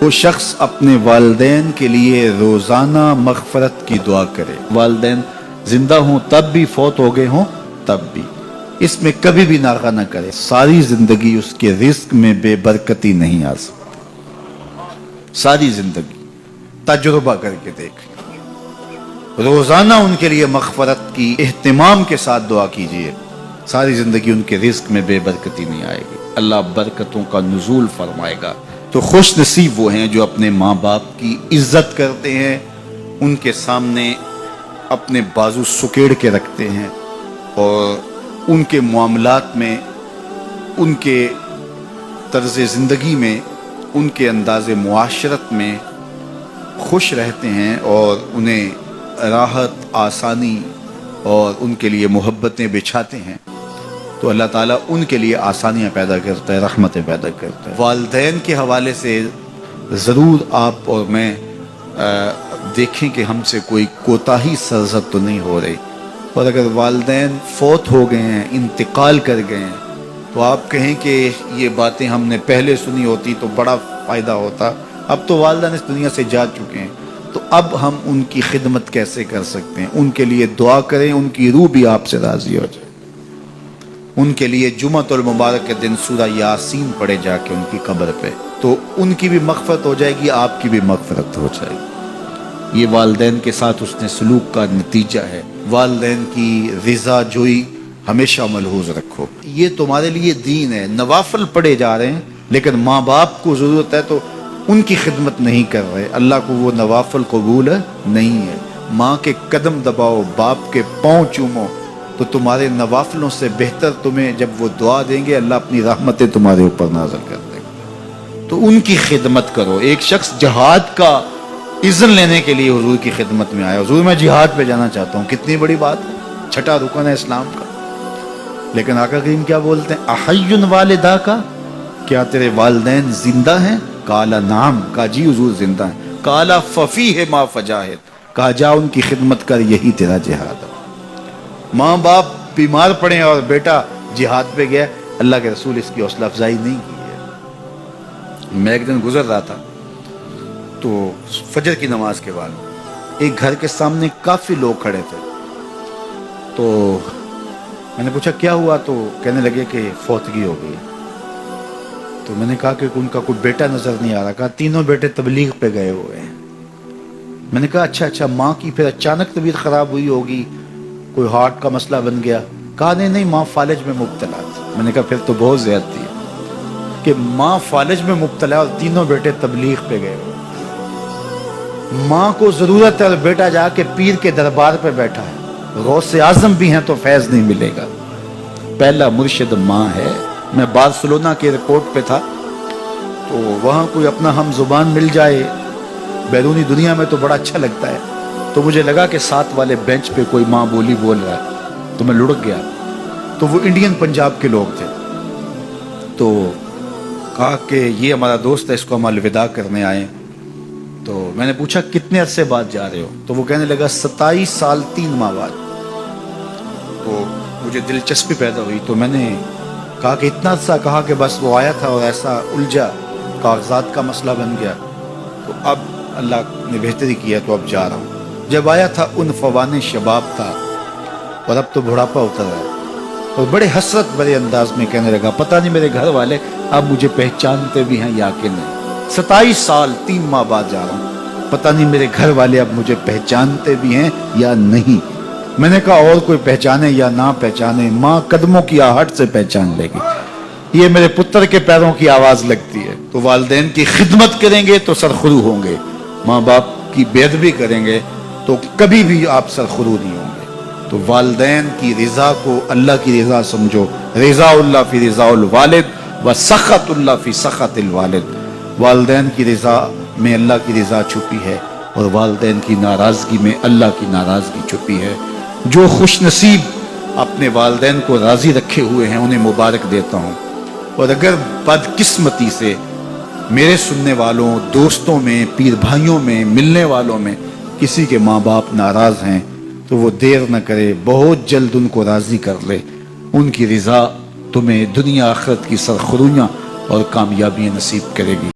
وہ شخص اپنے والدین کے لیے روزانہ مغفرت کی دعا کرے، والدین زندہ ہوں تب بھی، فوت ہو گئے ہوں تب بھی، اس میں کبھی بھی ناغہ نہ کرے، ساری زندگی اس کے رزق میں بے برکتی نہیں آ سکتی، ساری زندگی تجربہ کر کے دیکھ۔ روزانہ ان کے لیے مغفرت کی اہتمام کے ساتھ دعا کیجئے، ساری زندگی ان کے رزق میں بے برکتی نہیں آئے گی، اللہ برکتوں کا نزول فرمائے گا۔ تو خوش نصیب وہ ہیں جو اپنے ماں باپ کی عزت کرتے ہیں، ان کے سامنے اپنے بازو سکیڑ کے رکھتے ہیں اور ان کے معاملات میں، ان کے طرز زندگی میں، ان کے انداز معاشرت میں خوش رہتے ہیں اور انہیں راحت، آسانی اور ان کے لیے محبتیں بچھاتے ہیں، تو اللہ تعالیٰ ان کے لیے آسانیاں پیدا کرتا ہے، رحمتیں پیدا کرتا ہے۔ والدین کے حوالے سے ضرور آپ اور میں دیکھیں کہ ہم سے کوئی کوتاہی سرزد تو نہیں ہو رہی، اور اگر والدین فوت ہو گئے ہیں، انتقال کر گئے ہیں، تو آپ کہیں کہ یہ باتیں ہم نے پہلے سنی ہوتی تو بڑا فائدہ ہوتا، اب تو والدین اس دنیا سے جا چکے ہیں، تو اب ہم ان کی خدمت کیسے کر سکتے ہیں؟ ان کے لیے دعا کریں، ان کی روح بھی آپ سے راضی ہو جائے، ان کے لیے جمعۃ المبارک کے دن سورہ یاسین پڑھے جا کے ان کی قبر پہ، تو ان کی بھی مغفرت ہو جائے گی، آپ کی بھی مغفرت ہو جائے گی۔ یہ والدین کے ساتھ اس نے سلوک کا نتیجہ ہے۔ والدین کی رضا جوئی ہمیشہ ملحوظ رکھو، یہ تمہارے لیے دین ہے۔ نوافل پڑھے جا رہے ہیں لیکن ماں باپ کو ضرورت ہے تو ان کی خدمت نہیں کر رہے، اللہ کو وہ نوافل قبول نہیں ہے۔ ماں کے قدم دباؤ، باپ کے پاؤں چومو، تو تمہارے نوافلوں سے بہتر تمہیں جب وہ دعا دیں گے، اللہ اپنی رحمتیں تمہارے اوپر نازل کر دیں گے، تو ان کی خدمت کرو۔ ایک شخص جہاد کا اذن لینے کے لیے حضور کی خدمت میں آیا، حضور میں جہاد پہ جانا چاہتا ہوں، کتنی بڑی بات ہے، چھٹا رکن ہے اسلام کا، لیکن آقا کریم کیا بولتے ہیں؟ احی والدہ کا، کیا تیرے والدین زندہ ہیں؟ کالا نعم، کہا جی حضور زندہ ہیں۔ کالا ففیہ ما فجاہد، کہا جا ان کی خدمت کر، یہی تیرا جہاد ہے۔ ماں باپ بیمار پڑے اور بیٹا جہاد پہ گیا، اللہ کے رسول اس کی حوصلہ افزائی نہیں کی ہے۔ میں ایک دن گزر رہا تھا تو فجر کی نماز کے بعد ایک گھر کے سامنے کافی لوگ کھڑے تھے، تو میں نے پوچھا کیا ہوا، تو کہنے لگے کہ فوتگی ہو گئی۔ تو میں نے کہا کہ ان کا کوئی بیٹا نظر نہیں آ رہا، کہا تینوں بیٹے تبلیغ پہ گئے ہوئے ہیں۔ میں نے کہا اچھا ماں کی پھر اچانک طبیعت خراب ہوئی ہوگی، کوئی ہارٹ کا مسئلہ بن گیا؟ کہا نہیں ماں فالج میں مبتلا تھی۔ میں نے کہا پھر تو بہت زیادتی ہے کہ ماں فالج میں مبتلا اور تینوں بیٹے تبلیغ پہ گئے ہوئے۔ ماں کو ضرورت ہے اور بیٹا جا کے پیر کے دربار پہ بیٹھا ہے، غوث اعظم بھی ہیں تو فیض نہیں ملے گا۔ پہلا مرشد ماں ہے۔ میں بارسلونا کے ایئرپورٹ پہ تھا، تو وہاں کوئی اپنا ہم زبان مل جائے بیرونی دنیا میں تو بڑا اچھا لگتا ہے، تو مجھے لگا کہ ساتھ والے بینچ پہ کوئی ماں بولی بول رہا ہے، تو میں لڑک گیا، تو وہ انڈین پنجاب کے لوگ تھے، تو کہا کہ یہ ہمارا دوست ہے، اس کو ہم الوداع کرنے آئے۔ تو میں نے پوچھا کتنے عرصے بعد جا رہے ہو؟ تو وہ کہنے لگا 27 سال 3 ماہ بعد۔ تو مجھے دلچسپی پیدا ہوئی، تو میں نے کہا کہ اتنا عرصہ؟ کہا کہ بس وہ آیا تھا اور ایسا الجھا، کاغذات کا مسئلہ بن گیا، تو اب اللہ نے بہتری کیا تو اب جا رہا ہوں۔ جب آیا تھا عنفوان شباب تھا اور اب تو بڑھاپا اتر رہا ہے، اور بڑے حسرت بڑے انداز میں کہنے لگا پتہ نہیں میرے گھر والے اب مجھے پہچانتے بھی ہیں یا کہ نہیں، 27 سال 3 ماہ بعد جا رہا ہوں، پتہ نہیں میرے گھر والے اب مجھے پہچانتے بھی ہیں یا نہیں۔ میں نے کہا اور کوئی پہچانے یا نہ پہچانے، ماں قدموں کی آہٹ سے پہچان لے گی، یہ میرے پتر کے پیروں کی آواز لگتی ہے۔ تو والدین کی خدمت کریں گے تو سرخرو ہوں گے، ماں باپ کی بے ادبی کریں گے تو کبھی بھی آپ سرخرو نہیں ہوں گے۔ تو والدین کی رضا کو اللہ کی رضا سمجھو، رضا اللہ فی رضا الوالد و سخط اللہ فی سخط الوالد۔ والدین کی رضا میں اللہ کی رضا چھپی ہے اور والدین کی ناراضگی میں اللہ کی ناراضگی چھپی ہے۔ جو خوش نصیب اپنے والدین کو راضی رکھے ہوئے ہیں انہیں مبارک دیتا ہوں، اور اگر بدقسمتی سے میرے سننے والوں، دوستوں میں، پیر بھائیوں میں، ملنے والوں میں کسی کے ماں باپ ناراض ہیں تو وہ دیر نہ کرے، بہت جلد ان کو راضی کر لے۔ ان کی رضا تمہیں دنیا آخرت کی سرخرویاں اور کامیابیاں نصیب کرے گی۔